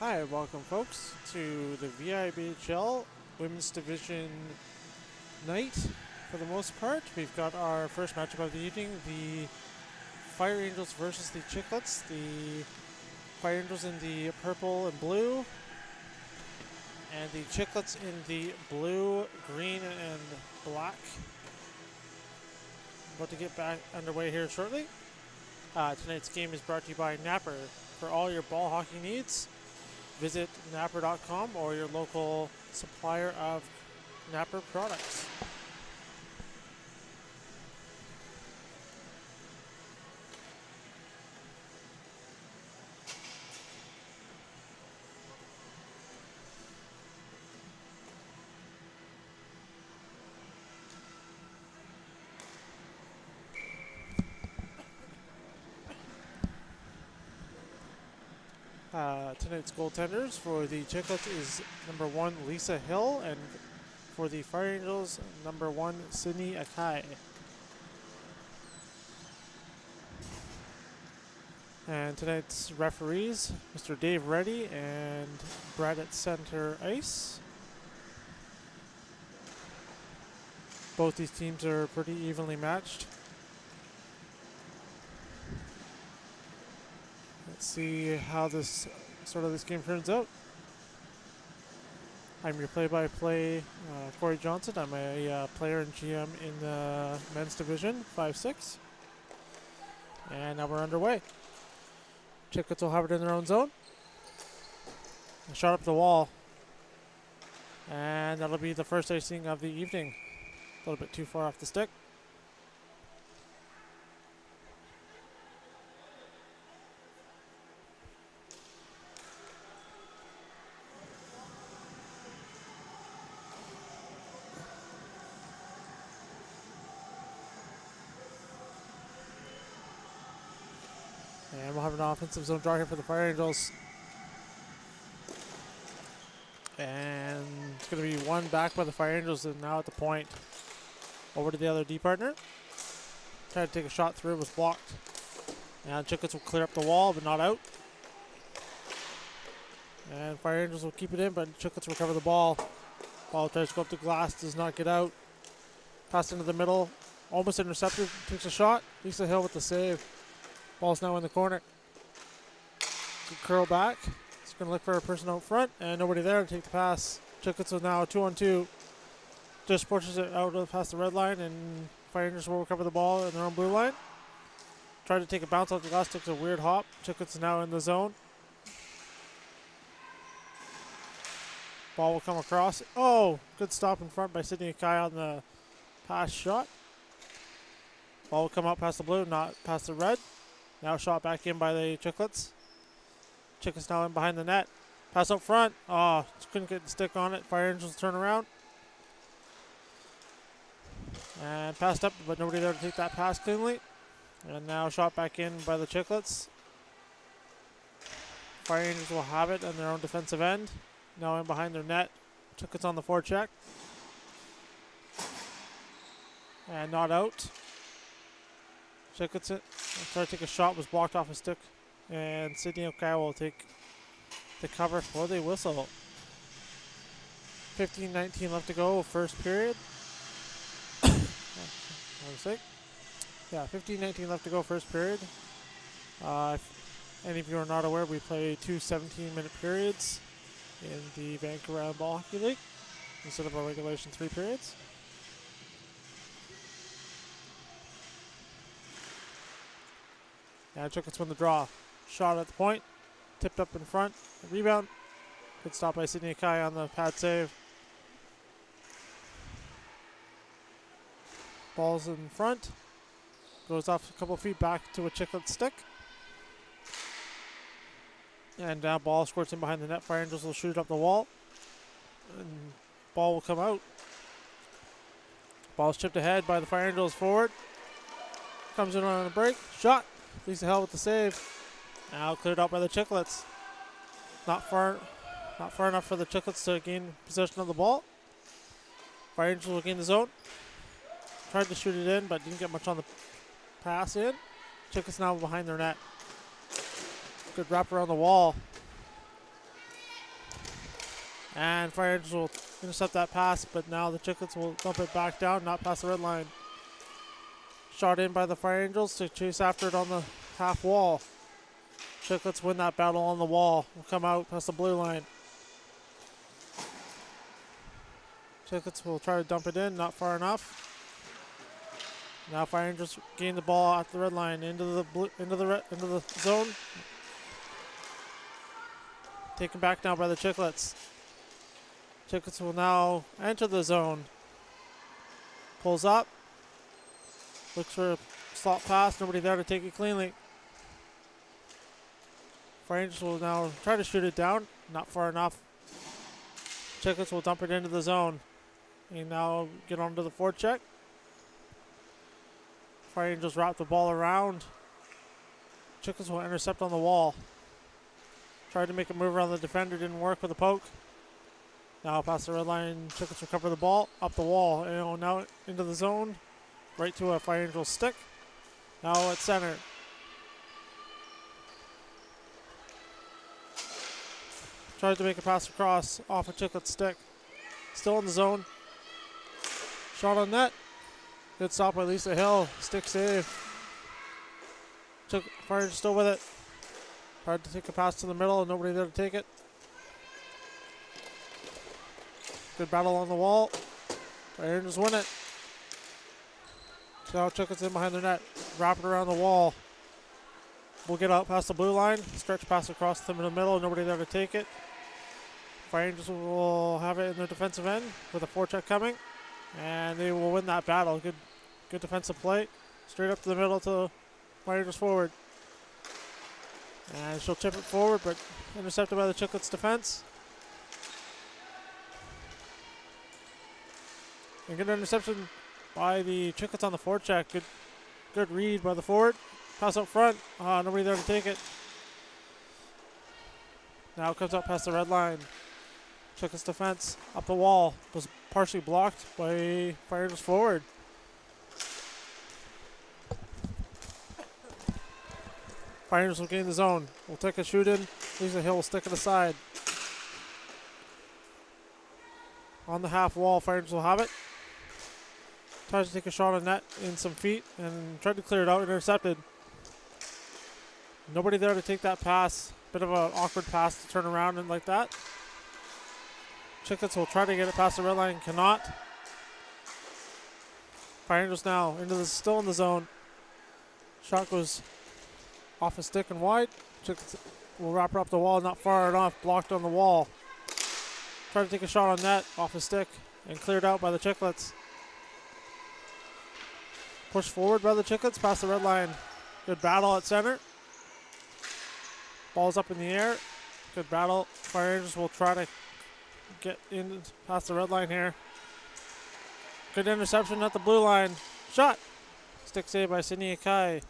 Hi, welcome folks to the VIBHL Women's Division night. For the most part, we've got our first matchup of the evening, the Fire Angels versus the Chicklets. The Fire Angels in the purple and blue, and the Chicklets in the blue, green, and black. About to get back underway here shortly. Tonight's game is brought to you by Knapper. For all your ball hockey needs, visit Knapper.com or your local supplier of Knapper products. Tonight's goaltenders for the Chicklets is number 1 Lisa Hill, and for the Fire Angels, number 1 Sydney Akai. And tonight's referees, Mr. Dave Reddy and Brad at center ice. Both these teams are pretty evenly matched. Let's see how this game turns out. I'm your play-by-play Corey Johnson. I'm a player and GM in the men's division, 5-6. And now we're underway. Chicklets will have it in their own zone. A shot up the wall. And that'll be the first icing of the evening. A little bit too far off the stick. And we'll have an offensive zone draw here for the Fire Angels. And it's going to be one back by the Fire Angels, and now at the point. Over to the other D partner. Tried to take a shot through, it was blocked. And Chicklets will clear up the wall, but not out. And Fire Angels will keep it in, but Chicklets recover the ball. Ball tries to go up the glass, does not get out. Pass into the middle, almost intercepted, takes a shot. Lisa Hill with the save. Ball's now in the corner. Good curl back. He's going to look for a person out front, and nobody there to take the pass. Chicklets is now 2-on-2. Just pushes it out past the red line, and Fire Angels will recover the ball in their own blue line. Tried to take a bounce off the glass, takes a weird hop. Chicklets is now in the zone. Ball will come across. Oh, good stop in front by Sydney Akai on the pass shot. Ball will come out past the blue, not past the red. Now shot back in by the Chicklets. Chicklets now in behind the net. Pass up front. Oh, just couldn't get the stick on it. Fire Angels turn around. And passed up, but nobody there to take that pass cleanly. And now shot back in by the Chicklets. Fire Angels will have it on their own defensive end. Now in behind their net. Chicklets on the forecheck. And not out. Chicklets tried to take a shot, was blocked off a stick. And Sydney Akai will take the cover for the whistle. 15-19 left to go, first period. Yeah, 15-19 left to go, first period. If any of you are not aware, we play two 17-minute periods in the Vancouver Island Ball Hockey League instead of our regulation 3 periods. Now Chicklets win the draw. Shot at the point, tipped up in front, rebound. Good stop by Sydney Akai on the pad save. Ball's in front. Goes off a couple feet back to a Chicklet stick. And now ball squirts in behind the net. Fire Angels will shoot it up the wall. And ball will come out. Ball's chipped ahead by the Fire Angels forward. Comes in on a break. Shot. Lisa Hill with the save. Now cleared out by the Chicklets. Not far enough for the Chicklets to gain possession of the ball. Fire Angels will gain the zone. Tried to shoot it in, but didn't get much on the pass in. Chicklets now behind their net. Good wrap around the wall. And Fire Angels will intercept that pass, but now the Chicklets will dump it back down, not past the red line. Shot in by the Fire Angels to chase after it on the half wall. Chicklets win that battle on the wall. Will come out past the blue line. Chicklets will try to dump it in, not far enough. Now Fire Angels gain the ball at the red line into the zone. Taken back now by the Chicklets. Chicklets will now enter the zone. Pulls up. Looks for a slot pass. Nobody there to take it cleanly. Fire Angels will now try to shoot it down. Not far enough. Chicklets will dump it into the zone. And now get onto the forecheck. Fire Angels wrap the ball around. Chicklets will intercept on the wall. Tried to make a move around the defender, didn't work with a poke. Now past the red line, Chicklets recover the ball, up the wall, and now into the zone, right to a Fire Angel stick. Now at center. Tries to make a pass across off a Chicklet stick. Still in the zone. Shot on net. Good stop by Lisa Hill. Stick save. Fire Angel still with it. Hard to take a pass to the middle, nobody there to take it. Good battle on the wall. Fire Angels win it. Now Chicklets in behind the net. Wrap it around the wall. We'll get out past the blue line. Stretch pass across them in the middle, nobody there to take it. Fire Angels will have it in their defensive end with a forecheck coming. And they will win that battle. Good defensive play. Straight up to the middle to Fire Angels forward. And she'll chip it forward, but intercepted by the Chicklets defense. And good interception by the Chicklets on the forecheck. Good read by the forward. Pass up front. Nobody there to take it. Now it comes up past the red line. Chicklets defense up the wall. Was partially blocked by Fire Angels forward. Fire Angels will gain the zone. We'll take a shoot in. Lisa Hill will stick it aside. On the half wall, Fire Angels will have it. Tries to take a shot on net in some feet and tried to clear it out. Intercepted. Nobody there to take that pass. Bit of an awkward pass to turn around and like that. Chicklets will try to get it past the red line. Cannot. Fire Angels now still in the zone. Shot goes off a stick and wide. Chicklets will wrap her up the wall, not far enough. Blocked on the wall. Try to take a shot on net off a stick and cleared out by the Chicklets. Pushed forward by the Chicklets past the red line. Good battle at center. Ball's up in the air. Good battle. Fire Angels will try to get in past the red line here. Good interception at the blue line. Shot. Stick save by Sydney Akai.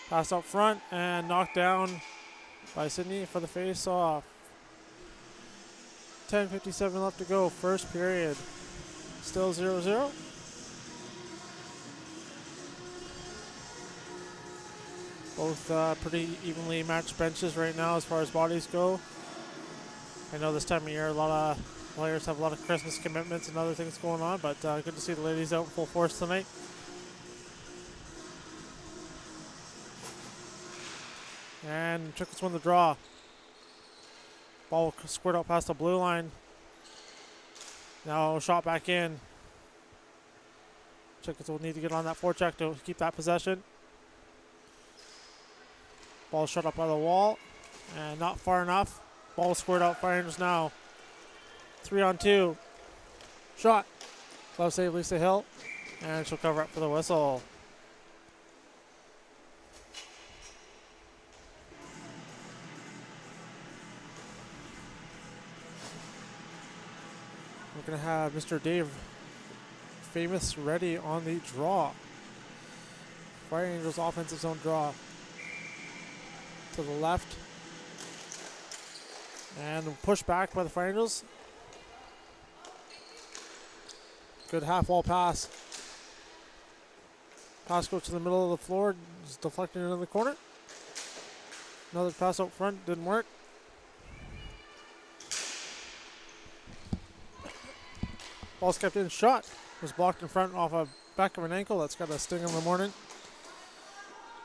Pass up front and knocked down by Sydney for the face-off. 10:57 left to go, first period. Still 0-0. Both pretty evenly matched benches right now as far as bodies go. I know this time of year a lot of players have a lot of Christmas commitments and other things going on, but good to see the ladies out in full force tonight. And Chicklets win the draw. Ball will squirt out past the blue line. Now shot back in. Chicklets will need to get on that forecheck to keep that possession. Ball shut up by the wall. And not far enough. Ball squared out. Fire Angels now. 3-on-2. Shot. Glove save Lisa Hill. And she'll cover up for the whistle. We're going to have Mr. Dave Famous ready on the draw. Fire Angels offensive zone draw. To the left. And push back by the Fire Angels. Good half wall pass. Pass goes to the middle of the floor. It's deflected into the corner. Another pass out front, didn't work. Ball's kept in, shot. Was blocked in front off a back of an ankle. That's got a sting in the morning.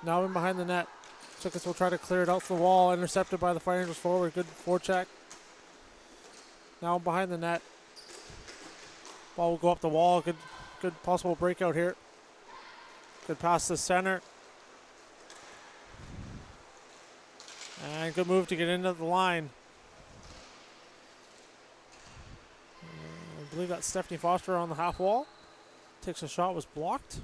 Now in behind the net. Chicklets will try to clear it out for the wall. Intercepted by the Fire Angels forward. Good forecheck. Now behind the net. Ball will go up the wall. Good possible breakout here. Good pass to center. And good move to get into the line. I believe that's Stephanie Foster on the half wall. Takes a shot, was blocked.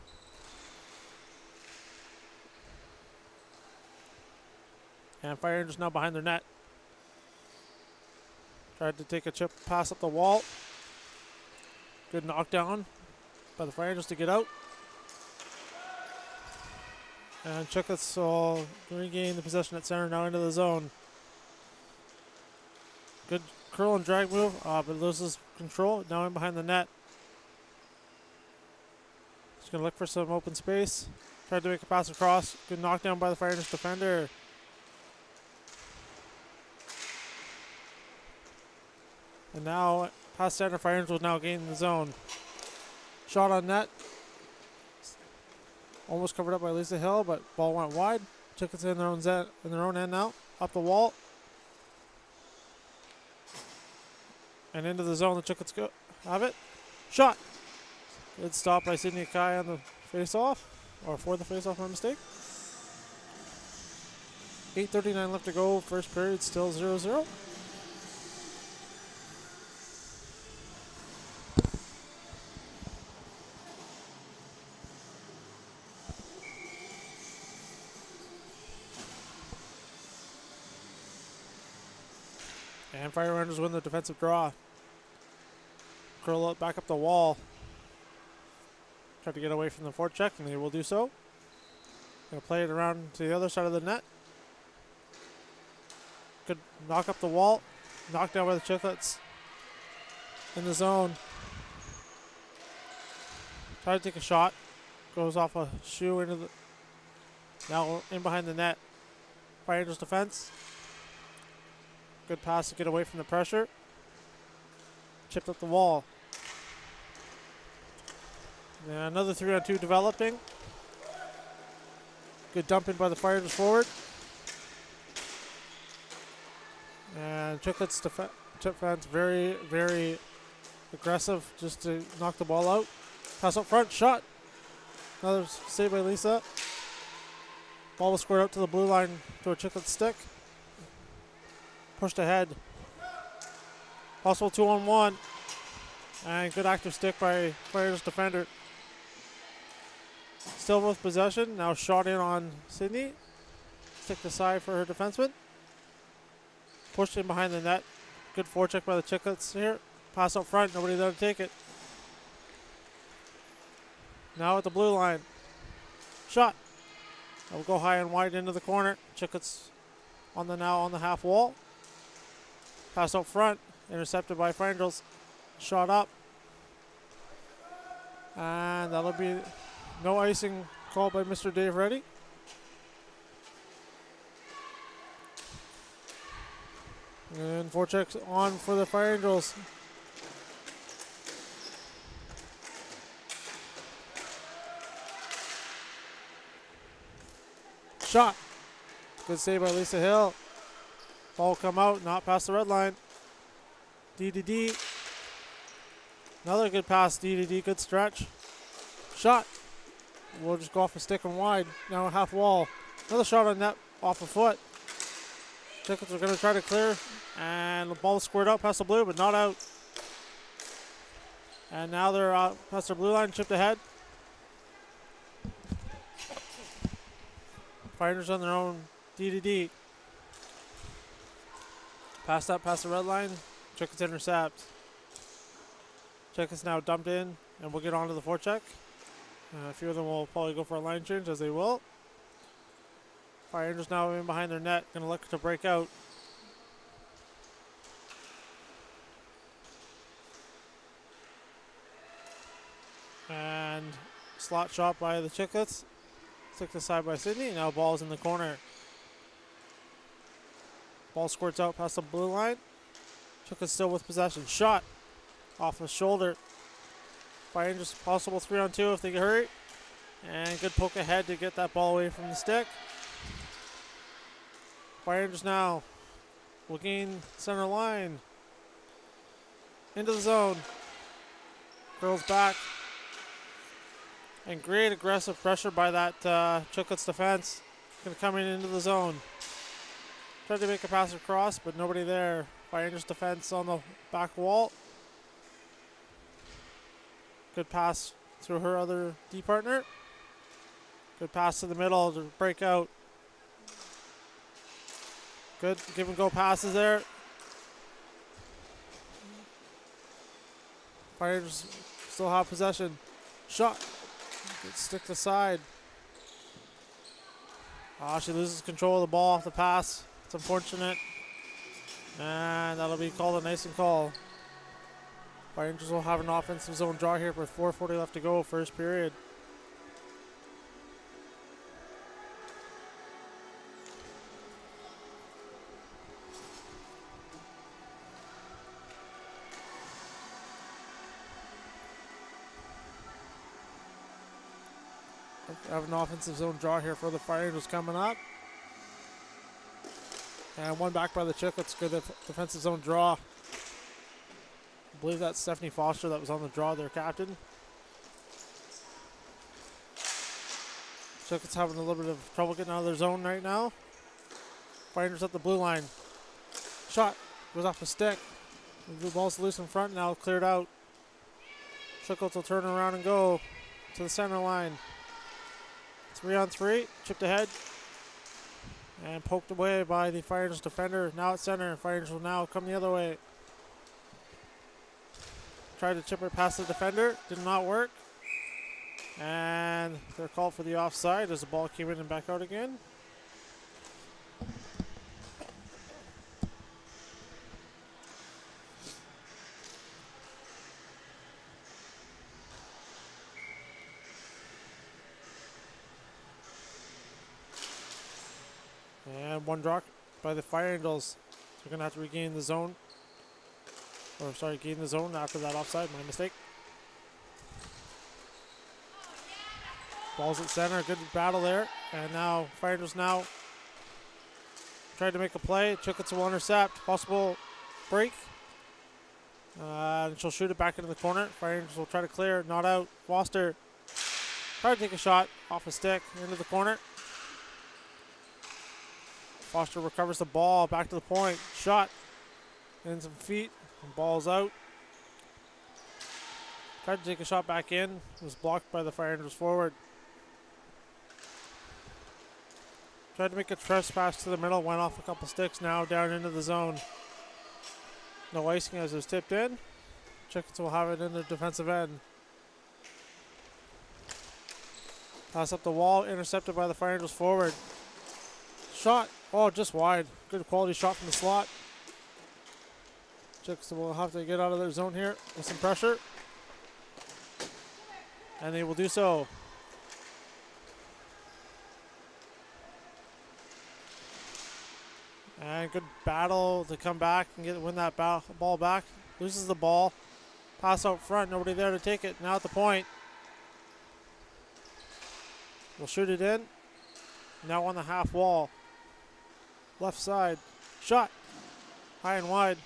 And Fire Angels now behind their net. Tried to take a chip pass up the wall. Good knockdown by the Fire Angels to get out. And Chicklets will regain the possession at center, now into the zone. Good curl and drag move, but loses control. Now in behind the net. Just going to look for some open space. Tried to make a pass across. Good knockdown by the Fire Angels defender. And now, past center, Fire Angels will now gain the zone. Shot on net. Almost covered up by Lisa Hill, but ball went wide. Chicklets in their own end now. Up the wall. And into the zone, the Chicklets go have it. Shot. Good stop by Sydney Kai on the face-off. Or for the face-off, my mistake. 8:39 left to go. First period still 0-0. And Fire Angels win the defensive draw. Curl it back up the wall. Try to get away from the forecheck, and they will do so. Gonna play it around to the other side of the net. Good knock up the wall. Knocked down by the Chicklets. In the zone. Try to take a shot. Goes off a shoe into the... Now in behind the net. Fire Angels defense. Good pass to get away from the pressure. Chipped up the wall. And another 3-on-2 developing. Good dump in by the Fire Angels forward. And Chicklets defense very, very aggressive just to knock the ball out. Pass up front, shot. Another save by Lisa. Ball was squared out to the blue line to a Chicklets stick. Pushed ahead. Possible 2-on-1. And good active stick by Fire Angels defender. Still with possession. Now shot in on Sydney. Stick aside for her defenseman. Pushed in behind the net. Good forecheck by the Chicklets here. Pass up front. Nobody there to take it. Now at the blue line. Shot. That will go high and wide into the corner. Chicklets on the half wall. Pass up front. Intercepted by Fire Angels. Shot up. And that'll be no icing called by Mr. Dave Reddy. And forecheck's on for the Fire Angels. Shot. Good save by Lisa Hill. Ball come out, not past the red line. D. Another good pass, D. Good stretch. Shot. We'll just go off a stick and wide. Now a half wall. Another shot on net off a foot. Chicklets are going to try to clear. And the ball squared out past the blue, but not out. And now they're past their blue line, chipped ahead. Fire Angels on their own. D. Pass that past the red line. Chicklets intercept. Chicklets now dumped in, and we'll get onto the forecheck. A few of them will probably go for a line change, as they will. Fire Angels now in behind their net, going to look to break out. And slot shot by the Chicklets. Stick aside by Sydney. Now ball's in the corner. Ball squirts out past the blue line. Chicklets still with possession. Shot off the shoulder. Fire Angels possible 3-on-2 if they can hurry. And good poke ahead to get that ball away from the stick. Fire Angels now will gain center line. Into the zone. Curls back. And great aggressive pressure by that Chicklets defense. Going to come into the zone. Tried to make a pass across, but nobody there. Fire Angels defense on the back wall. Good pass through her other D partner. Good pass to the middle to break out. Good give and go passes there. Fire Angels still have possession. Shot. Good stick to side. She loses control of the ball off the pass. It's unfortunate. And that'll be called a icing call. Fire Angels will have an offensive zone draw here with 4:40 left to go, first period. Have an offensive zone draw here for the Fire Angels coming up. And one back by the Chicklets. Good defensive zone draw. I believe that's Stephanie Foster that was on the draw, their captain. Chicklets having a little bit of trouble getting out of their zone right now. Fire Angels at the blue line. Shot. Goes off the stick. The ball's loose in front now, cleared out. Chicklets will turn around and go to the center line. 3-on-3, chipped ahead. And poked away by the Fire Angels defender. Now at center. Fire Angels will now come the other way. Tried to chip it past the defender. Did not work. And they're called for the offside as the ball came in and back out again. And one drop by the Fire Angels. They're going to have to regain the zone. Or sorry, gain the zone after that offside. My mistake. Ball's at center. Good battle there. And now Fire Angels now tried to make a play. Chicklets will intercept. Possible break. And she'll shoot it back into the corner. Fire Angels will try to clear. Not out. Foster tried to take a shot off a stick into the corner. Foster recovers the ball, back to the point, shot, in some feet, and ball's out. Tried to take a shot back in, was blocked by the Fire Angels forward. Tried to make a trespass to the middle, went off a couple sticks, now down into the zone. No icing as it was tipped in. Chicklets will have it in the defensive end. Pass up the wall, intercepted by the Fire Angels forward. Shot. Oh, just wide. Good quality shot from the slot. Chicks will have to get out of their zone here with some pressure. And they will do so. And good battle to come back and win that ball back. Loses the ball. Pass out front. Nobody there to take it. Now at the point. We'll shoot it in. Now on the half wall. Left side. Shot. High and wide.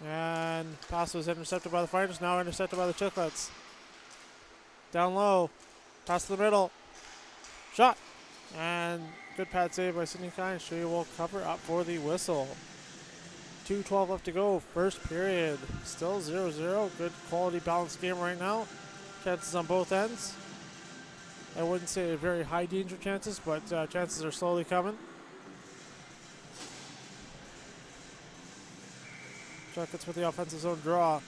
And pass was intercepted by the Fire Angels. Now intercepted by the Chicklets. Down low. Pass to the middle. Shot. And good pad save by Sydney Kine. She will cover up for the whistle. 2:12 left to go. First period. Still 0-0. Good quality balanced game right now. Chances on both ends. I wouldn't say very high danger chances, but chances are slowly coming. Chicklets with the offensive zone draw.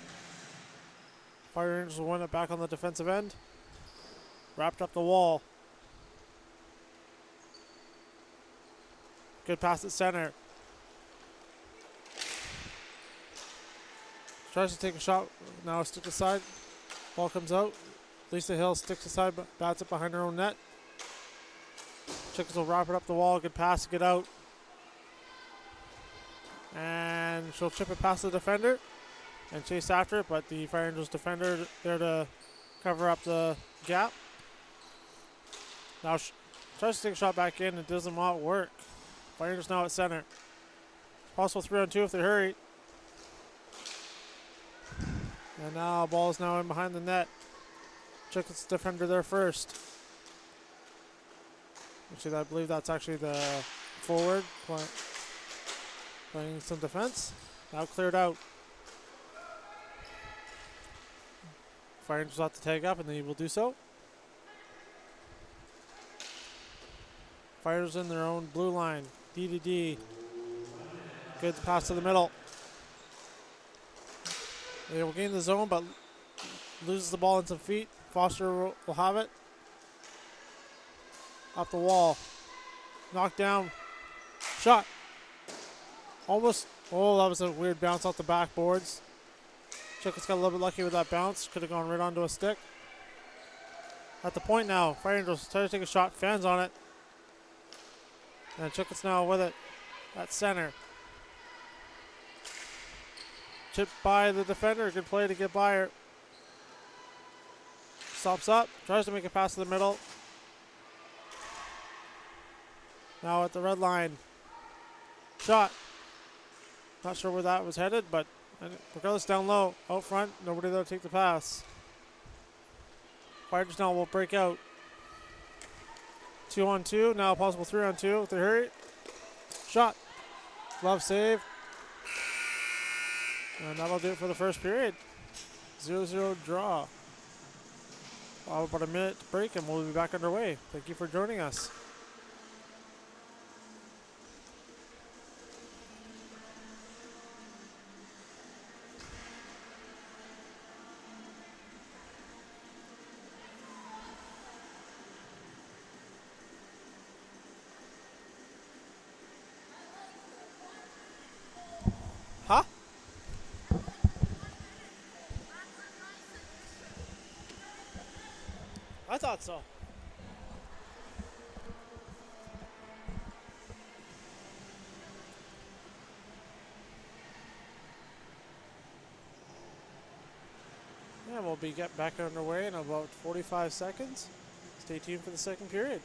Fire Angels will win it back on the defensive end. Wrapped up the wall. Good pass at center. Tries to take a shot. Now a stick aside. Ball comes out. Lisa Hill sticks aside, bats it behind her own net. Chicklets will wrap it up the wall. Good pass to get out. And she'll chip it past the defender and chase after it, but the Fire Angels defender there to cover up the gap. Now tries to take a shot back in. It does not work. Fire Angels now at center. Possible 3-on-2 if they hurry. And now ball is now in behind the net. Chicklets defender there first. Actually, I believe that's actually the forward playing some defense. Now cleared out. Fire Angels have to tag up, and they will do so. Fires in their own blue line. D to D. Good pass to the middle. They will gain the zone, but loses the ball in some feet. Foster will have it. Up the wall. Knocked down. Shot. Almost. Oh, that was a weird bounce off the backboards. Chicklets got a little bit lucky with that bounce. Could have gone right onto a stick. At the point now, Fire Angels try to take a shot. Fans on it. And Chicklets now with it at center. Chipped by the defender. Good play to get by her. Stops up. Tries to make a pass to the middle. Now at the red line. Shot. Not sure where that was headed, but regardless, down low. Out front. Nobody there to take the pass. Fire Angels now will break out. 2-on-2. Now possible 3-on-2 if they hurry. Shot. Glove save. And that'll do it for the first period. 0-0 draw. Well, about a minute break and we'll be back underway. Thank you for joining us. Huh? I thought so. Yeah, we'll be getting back underway in about 45 seconds. Stay tuned for the second period.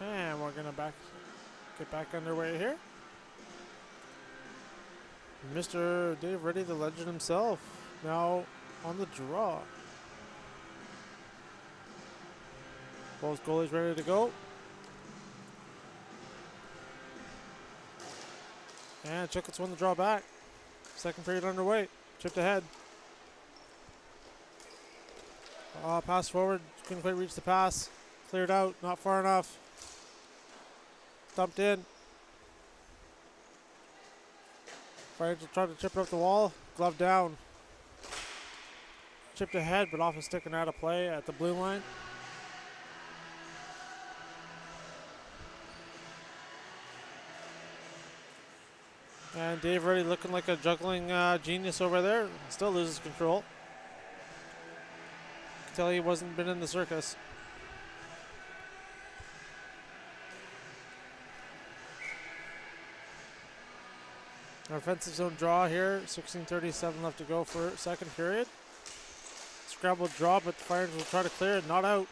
And we're gonna get back underway here. Mr. Dave Reddy, the legend himself, now on the draw. Both goalies ready to go. And Chicklets won the draw back. Second period underway. Chipped ahead. Pass forward. Couldn't quite reach the pass. Cleared out. Not far enough. Dumped in. Fire Angels tried to chip it up the wall. Glove down. Chipped ahead, but off a stick and out of play at the blue line. And Dave Reddy looking like a juggling genius over there. Still loses control. Can tell he wasn't been in the circus. Our offensive zone draw here. 16:37 left to go for second period. Scramble draw, but the Fire Rangers will try to clear it. Not out.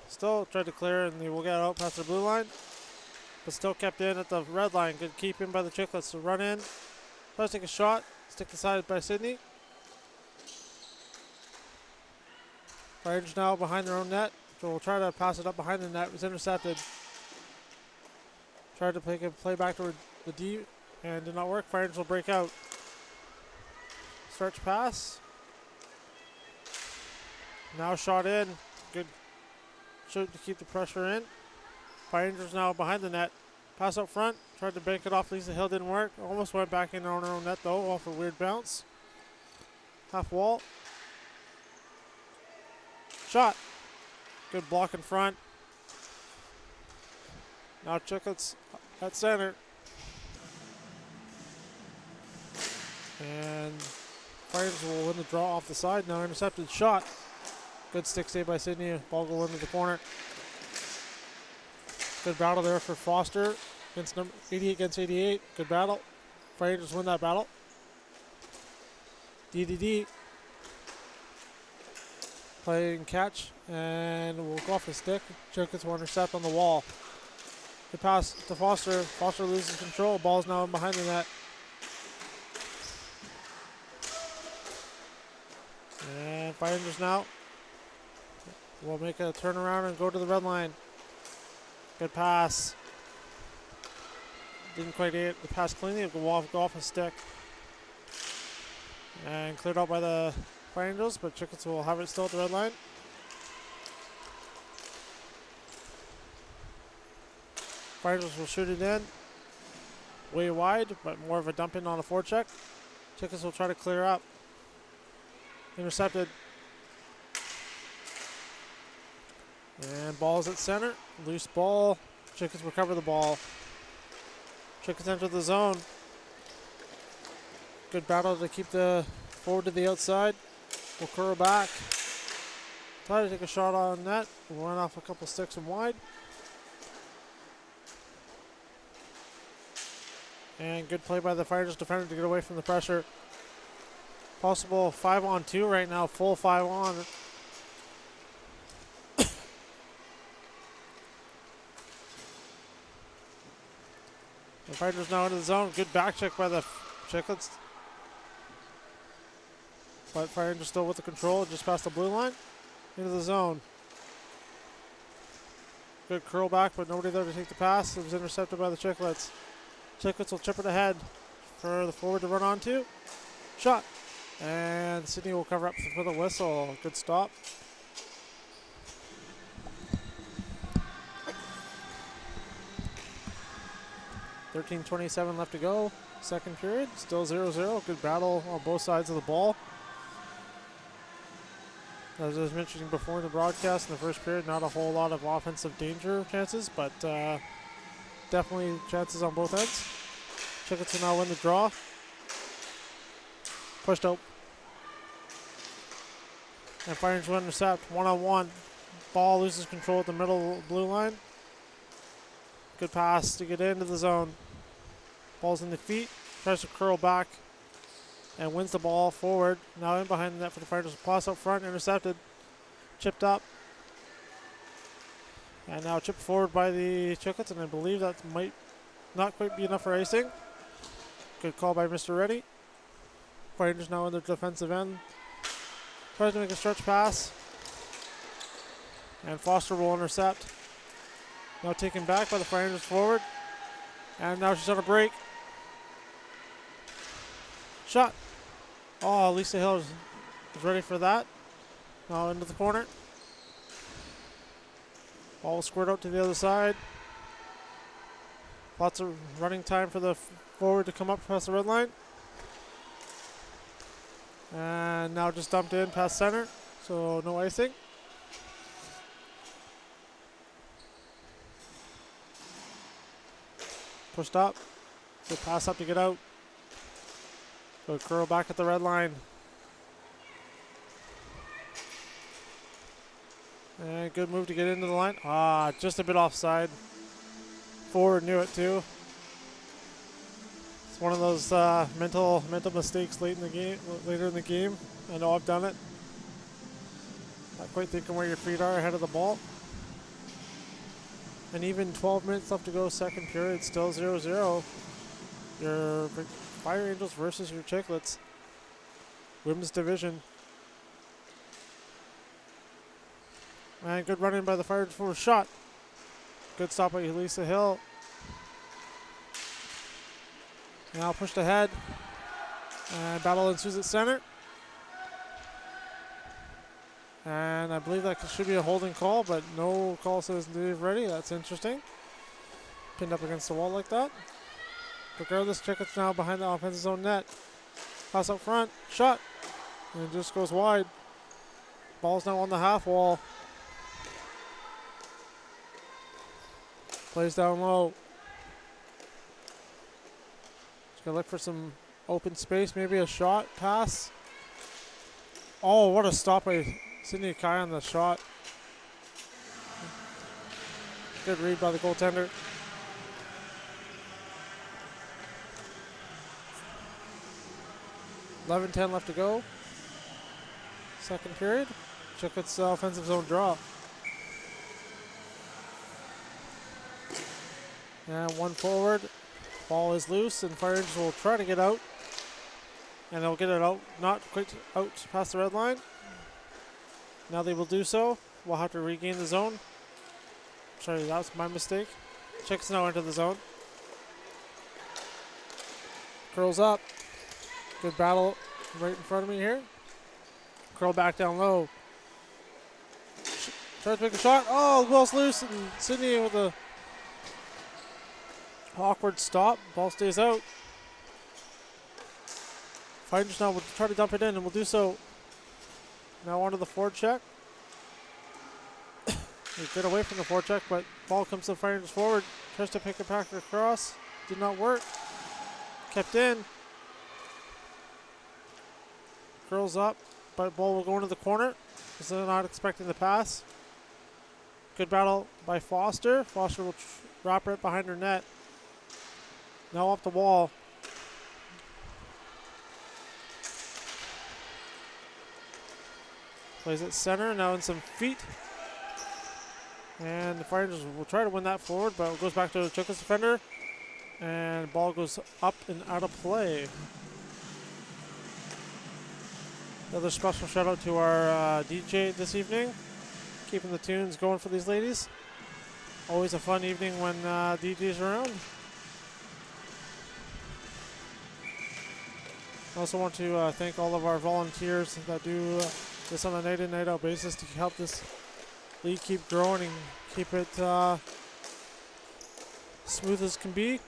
Still tried to clear, and they will get out past the blue line. But still kept in at the red line. Good keep in by the Chicklets to run in. Tries to take a shot. Stick the side by Sydney. Fire Rangers now behind their own net. So we'll try to pass it up behind the net. It was intercepted. Tried to play back to the D and did not work. Fire Rangers will break out. Stretch pass. Now shot in. Good shoot to keep the pressure in. Fire Rangers now behind the net. Pass up front. Tried to bank it off Lisa Hill. Didn't work. Almost went back in on her own net though off a weird bounce. Half wall. Shot. Good block in front. Now Chicklets at center. And Fire Rangers will win the draw off the side. Now intercepted shot. Good stick save by Sydney. Ball go into the corner. Good battle there for Foster against 88 against 88. Good battle. Fire Rangers win that battle. DDD. Playing catch, and we'll go off the stick. Chicklets will intercept on the wall. The pass to Foster. Foster loses control. Ball's now behind the net. And Fire Rangers now will make a turnaround and go to the red line. Good pass. Didn't quite get the pass cleanly. It'll go off the stick. And cleared out by the Fire Angels, but Chicklets will have it still at the red line. Fire Angels will shoot it in. Way wide, but more of a dump in on a forecheck. Chicklets will try to clear up. Intercepted. And ball's at center. Loose ball. Chicklets recover the ball. Chicklets enter the zone. Good battle to keep the forward to the outside. We'll curl back. Try to take a shot on net. We'll run off a couple sticks and wide. And good play by the Fire Rangers defender to get away from the pressure. Possible 5-on-2 right now. Full 5-on. The Fire Rangers now into the zone. Good back check by the Chicklets. But Fire Rangers still with the control, just past the blue line. Into the zone. Good curl back, but nobody there to take the pass. It was intercepted by the Chicklets. Chicklets will chip it ahead for the forward to run onto. Shot. And Sydney will cover up for the whistle. Good stop. .27 left to go. Second period. Still 0-0. Good battle on both sides of the ball. As I was mentioning before in the broadcast, in the first period, not a whole lot of offensive danger chances, but definitely chances on both ends. Chicklets will now win the draw. Pushed out. And Fire Rangers will intercept. One-on-one. Ball loses control at the middle blue line. Good pass to get into the zone. Ball's in the feet. Tries to curl back. And wins the ball forward. Now in behind the net for the Fire Rangers. Pass up front, intercepted. Chipped up. And now chipped forward by the Chicklets, and I believe that might not quite be enough for icing. Good call by Mr. Reddy. Fire Rangers now in the defensive end. Tries to make a stretch pass. And Foster will intercept. Now taken back by the Fire Rangers forward. And now she's on a break. Shot. Oh, Lisa Hill is ready for that. Now into the corner. Ball squared out to the other side. Lots of running time for the forward to come up past the red line. And now just dumped in past center. So no icing. Pushed up. Good pass up to get out. Good curl back at the red line. And good move to get into the line. Ah, just a bit offside. Forward knew it too. It's one of those mental mistakes later in the game. I know I've done it. Not quite thinking where your feet are ahead of the ball. And even 12 minutes left to go, second period, still 0-0. Your Fire Angels versus your Chicklets. Women's division. And good run in by the Fire Angels for a shot. Good stop by Elisa Hill. Now pushed ahead. And battle ensues at center. And I believe that should be a holding call, but no call says leave ready. That's interesting. Pinned up against the wall like that. Regardless, Chicklets now behind the offensive zone net. Pass up front, shot. And it just goes wide. Ball's now on the half wall. Plays down low. Just gonna look for some open space, maybe a shot, pass. Oh, what a stop by Sydney Kai on the shot. Good read by the goaltender. $11:10 left to go. Second period. Chicklets offensive zone draw. And one forward. Ball is loose, and Fire Angels will try to get out. And they'll get it out, not quite out past the red line. Now they will do so. We'll have to regain the zone. Sorry, that was my mistake. Chicks now enter the zone. Curls up. Good battle right in front of me here. Curl back down low. Tries to make a shot. Oh, the ball's loose, and Sydney with a awkward stop. Ball stays out. Fighters now will try to dump it in, and will do so. Now onto the forward check. They get away from the forward check, but ball comes to Fighters forward. Tries to pick it back across. Did not work. Kept in. Curls up, but ball will go into the corner. Because they're not expecting the pass. Good battle by Foster. Foster will wrap it behind her net. Now off the wall. Plays it center, now in some feet. And the Fire Angels will try to win that forward, but it goes back to the Chicklets defender. And ball goes up and out of play. Another special shout out to our DJ this evening. Keeping the tunes going for these ladies. Always a fun evening when DJ's around. I also want to thank all of our volunteers that do this on a night in, night out basis to help this league keep growing and keep it smooth as can be,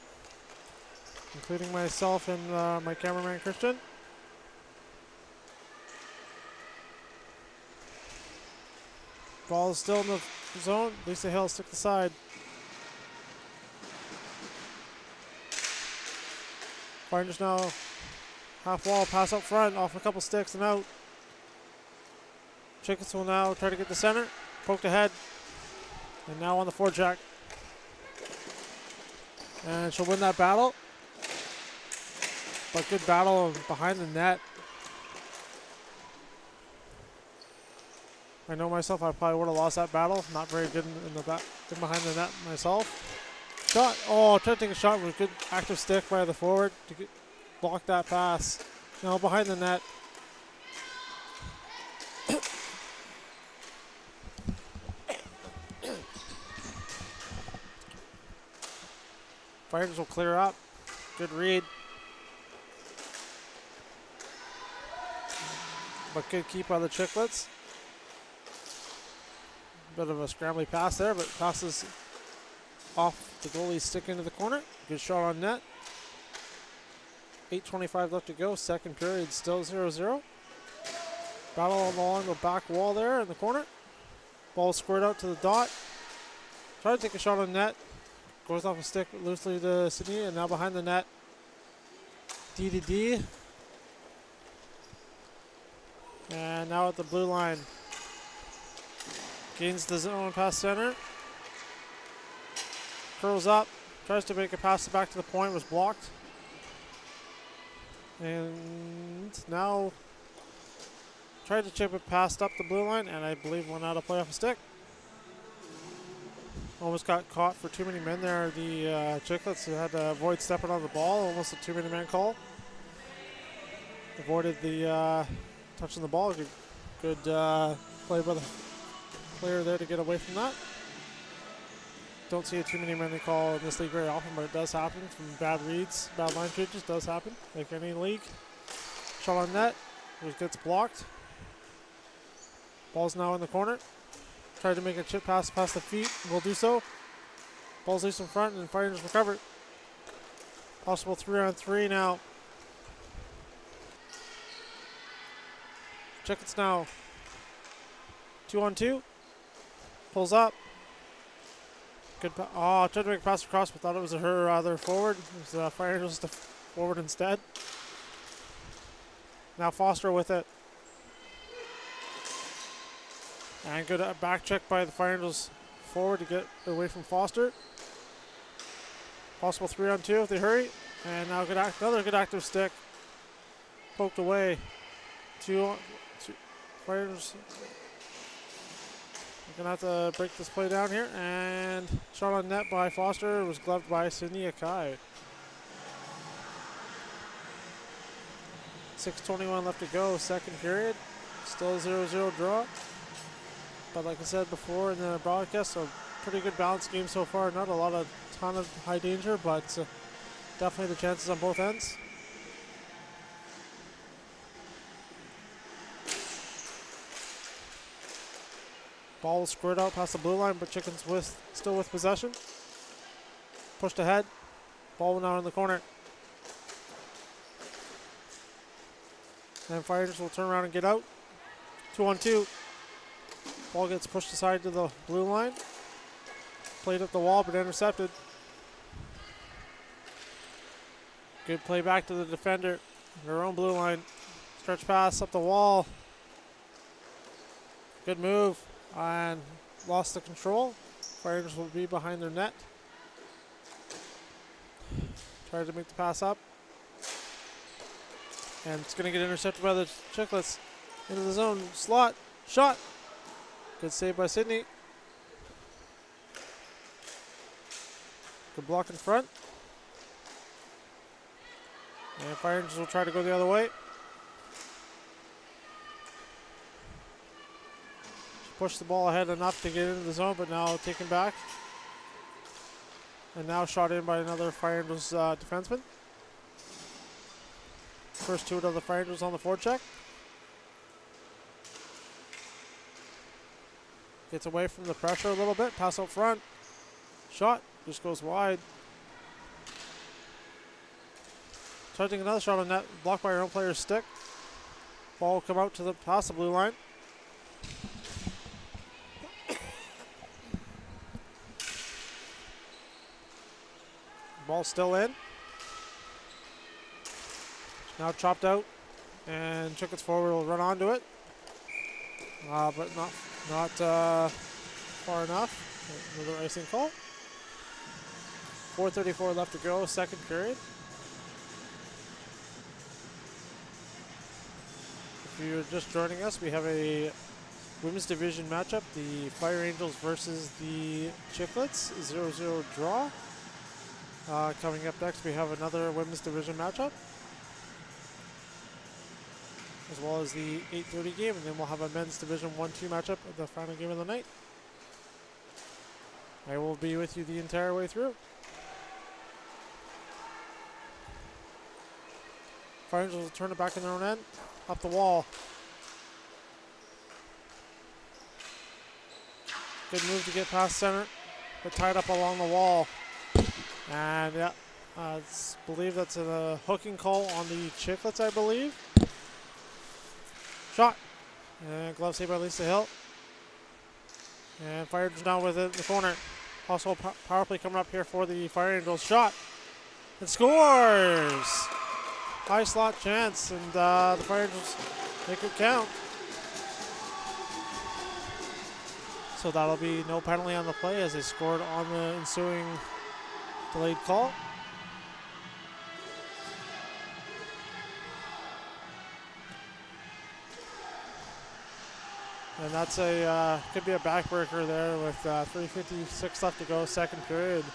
including myself and my cameraman Christian. Ball is still in the zone. Lisa Hill stick the side. Finders now half wall, pass up front, off a couple sticks and out. Chicklets will now try to get the center, poked ahead, and now on the forecheck. And she'll win that battle. But good battle behind the net. I know myself, I probably would have lost that battle. Not very good in the back, good behind the net myself. Shot, oh, tried to take a shot with a good active stick by the forward to block that pass. Now behind the net. Fighters will clear up. Good read. But good keep by the Chicklets. Bit of a scrambly pass there, but passes off the goalie's stick into the corner. Good shot on net. 8:25 left to go. Second period, still 0-0. Battle along the back wall there in the corner. Ball squared out to the dot. Try to take a shot on net. Goes off a stick loosely to Sydney, and now behind the net. D to D. And now at the blue line. Gains the zone past center. Curls up. Tries to make a pass back to the point. Was blocked. And now tried to chip it past up the blue line, and I believe went out of play off a stick. Almost got caught for too many men there. The Chicklets had to avoid stepping on the ball. Almost a too many man call. Avoided the touching the ball. Good play by the player there to get away from that. Don't see a too many men call in this league very often, but it does happen from bad reads, bad line changes. Does happen, like any league. Shot on net, which gets blocked. Ball's now in the corner. Tried to make a chip pass past the feet. Will do so. Ball's loose in front, and Fire Angels recover. Possible 3-on-3 now. Chicklets now. 2-on-2. Pulls up. Good. Tried to make a pass across, but thought it was her other forward. It was Fire Angels to forward instead. Now Foster with it. And good back check by the Fire Angels forward to get away from Foster. Possible 3-on-2 if they hurry. And now another good active stick. Poked away. Two Fire Angels. We're going to have to break this play down here. And shot on net by Foster. It was gloved by Sydney Akai. 6:21 left to go, second period. Still 0-0 draw. But like I said before in the broadcast, a pretty good balanced game so far. Not a ton of high danger, but definitely the chances on both ends. Ball was squared out past the blue line, but Chickens still with possession. Pushed ahead. Ball now in the corner. And Fire Angels will turn around and get out. 2-on-2. Ball gets pushed aside to the blue line. Played up the wall, but intercepted. Good play back to the defender. Their own blue line. Stretch pass up the wall. Good move. And lost the control. Fire Angels will be behind their net. Tried to make the pass up. And it's going to get intercepted by the Chicklets. Into the zone. Slot. Shot. Good save by Sydney. Good block in front. And Fire Angels will try to go the other way. Pushed the ball ahead enough to get into the zone, but now taken back. And now shot in by another Fire Angels defenseman. First two of the Fire Angels on the forecheck. Gets away from the pressure a little bit. Pass out front. Shot. Just goes wide. Taking another shot on net. Blocked by our own player's stick. Ball will come out to the past the blue line. Ball still in. Now chopped out. And Chicklets forward will run onto it. But not far enough. Another icing call. 4:34 left to go, second period. If you're just joining us, we have a women's division matchup. The Fire Angels versus the Chicklets, 0-0 draw. Coming up next, we have another women's division matchup, as well as the 8:30 game, and then we'll have a men's division 1-2 matchup at the final game of the night. I will be with you the entire way through. Fire Angels will turn it back in their own end, up the wall. Good move to get past center, but tied up along the wall. And yeah, I believe that's a hooking call on the Chicklets, I believe. Shot. And glove save by Lisa Hill. And Fire Angels down with it in the corner. Possible power play coming up here for the Fire Angels. Shot. It scores! High slot chance, and the Fire Angels make it count. So that'll be no penalty on the play as they scored on the ensuing delayed call. And that's a could be a backbreaker there with 3:56 left to go, second period.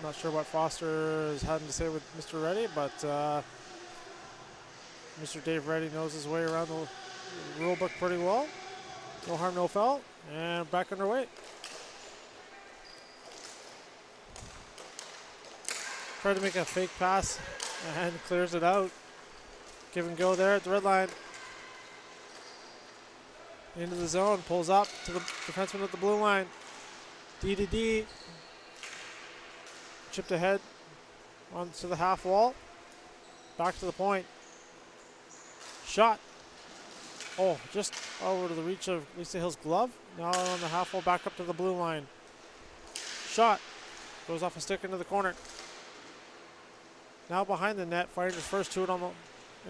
Not sure what Foster is having to say with Mr. Reddy, but Mr. Dave Reddy knows his way around the rule book pretty well. No harm, no foul, and back underway. Tried to make a fake pass and clears it out. Give and go there at the red line. Into the zone, pulls up to the defenseman at the blue line. D to D. Chipped ahead onto the half wall. Back to the point. Shot. Oh, just over to the reach of Lisa Hill's glove. Now on the half wall, back up to the blue line. Shot. Goes off a stick into the corner. Now behind the net, firing his first to it on the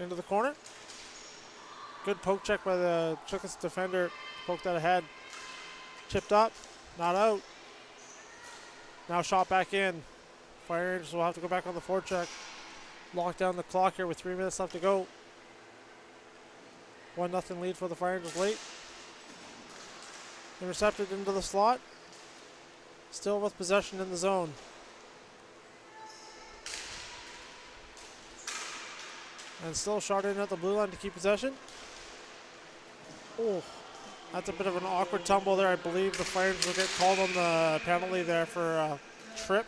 into the corner. Good poke check by the Chicklets defender. Poked that ahead. Chipped up. Not out. Now shot back in. Fire Rangers will have to go back on the forecheck. Lock down the clock here with 3 minutes left to go. 1-0 lead for the Fire Rangers late. Intercepted into the slot. Still with possession in the zone. And still shot in at the blue line to keep possession. Oh, that's a bit of an awkward tumble there. I believe the Fire Rangers will get called on the penalty there for a trip.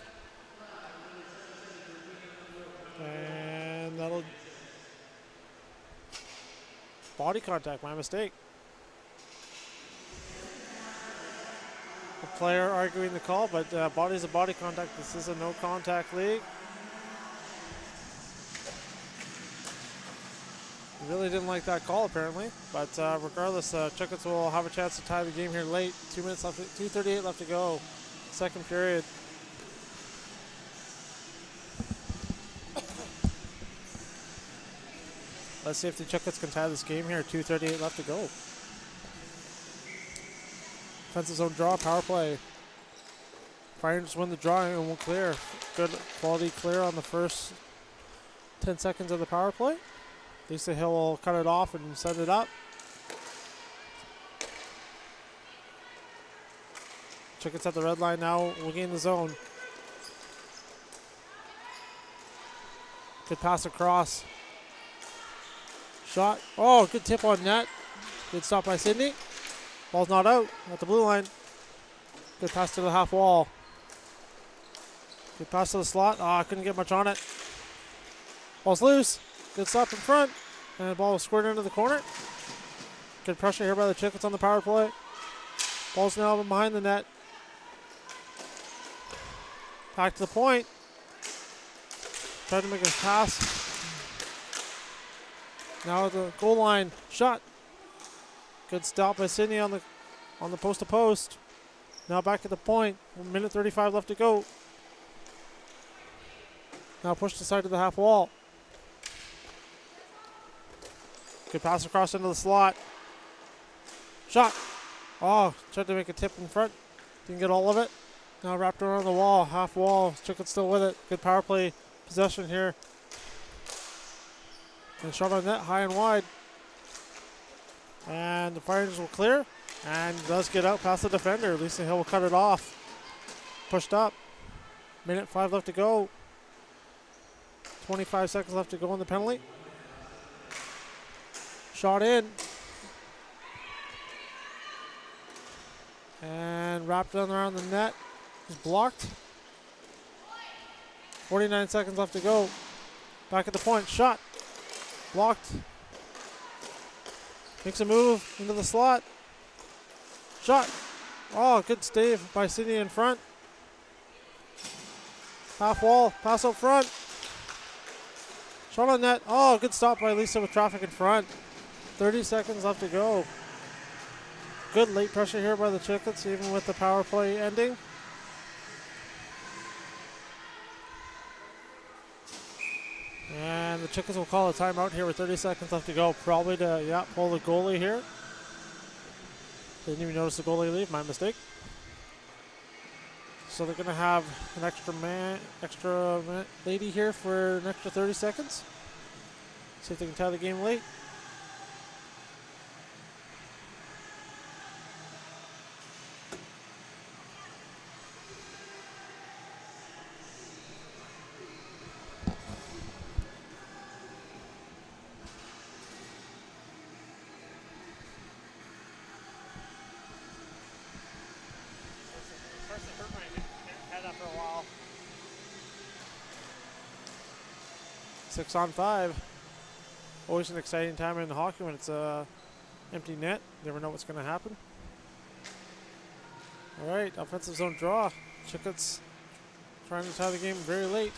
And that'll... Body contact, my mistake. The player arguing the call, but body is a body contact. This is a no contact league. Really didn't like that call apparently, but regardless, Chicklets will have a chance to tie the game here late. 2 minutes left, 2:38 left to go, second period. Let's see if the Chicklets can tie this game here. 2:38 left to go. Defensive zone draw, power play. Fire Rangers win the draw and will clear. Good quality clear on the first 10 seconds of the power play. Lisa Hill will cut it off and send it up. Chicklets at the red line now. We'll gain the zone. Good pass across. Shot. Oh, good tip on net. Good stop by Sydney. Ball's not out at the blue line. Good pass to the half wall. Good pass to the slot. Ah, couldn't get much on it. Ball's loose. Good stop in front. And the ball was squirted into the corner. Good pressure here by the Chicklets on the power play. Ball's now behind the net. Back to the point. Tried to make a pass. Now at the goal line. Shot. Good stop by Sydney on the post to post. Now back at the point. 1:35 left to go. Now pushed aside to the half wall. Good pass across into the slot. Shot. Oh, tried to make a tip in front. Didn't get all of it. Now wrapped around the wall. Half wall. Chicklets still with it. Good power play possession here. And shot on net, high and wide. And the Fire Rangers will clear. And does get out past the defender. Lisa Hill will cut it off. Pushed up. 1:05 left to go. 25 seconds left to go on the penalty. Shot in. And wrapped on around the net. Is blocked. 49 seconds left to go. Back at the point. Shot. Blocked. Makes a move into the slot. Shot. Oh, good stave by Sydney in front. Half wall. Pass out front. Shot on net. Oh, good stop by Lisa with traffic in front. 30 seconds left to go. Good late pressure here by the Chicklets, even with the power play ending. And the Chicklets will call a timeout here with 30 seconds left to go. Probably to, pull the goalie here. Didn't even notice the goalie leave, my mistake. So they're going to have an extra lady here for an extra 30 seconds. See if they can tie the game late. Had that for a while. 6-on-5. Always an exciting time in hockey when it's a empty net. Never know what's going to happen. All right, offensive zone draw. Chicklets trying to tie the game very late.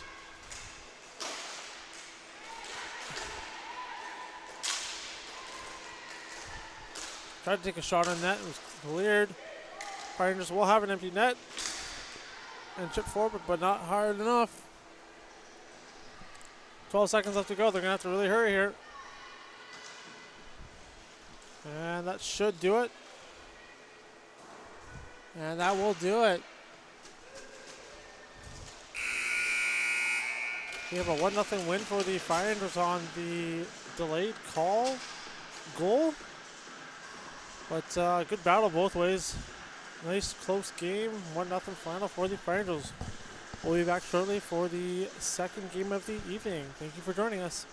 Tried to take a shot on net. It was cleared. Rangers will have an empty net and chip forward, but not hard enough. 12 seconds left to go. They're going to have to really hurry here. And that should do it. And that will do it. We have a 1-0 win for the Rangers on the delayed goal. But good battle both ways. Nice close game. 1-0 final for the Rangers. We'll be back shortly for the second game of the evening. Thank you for joining us.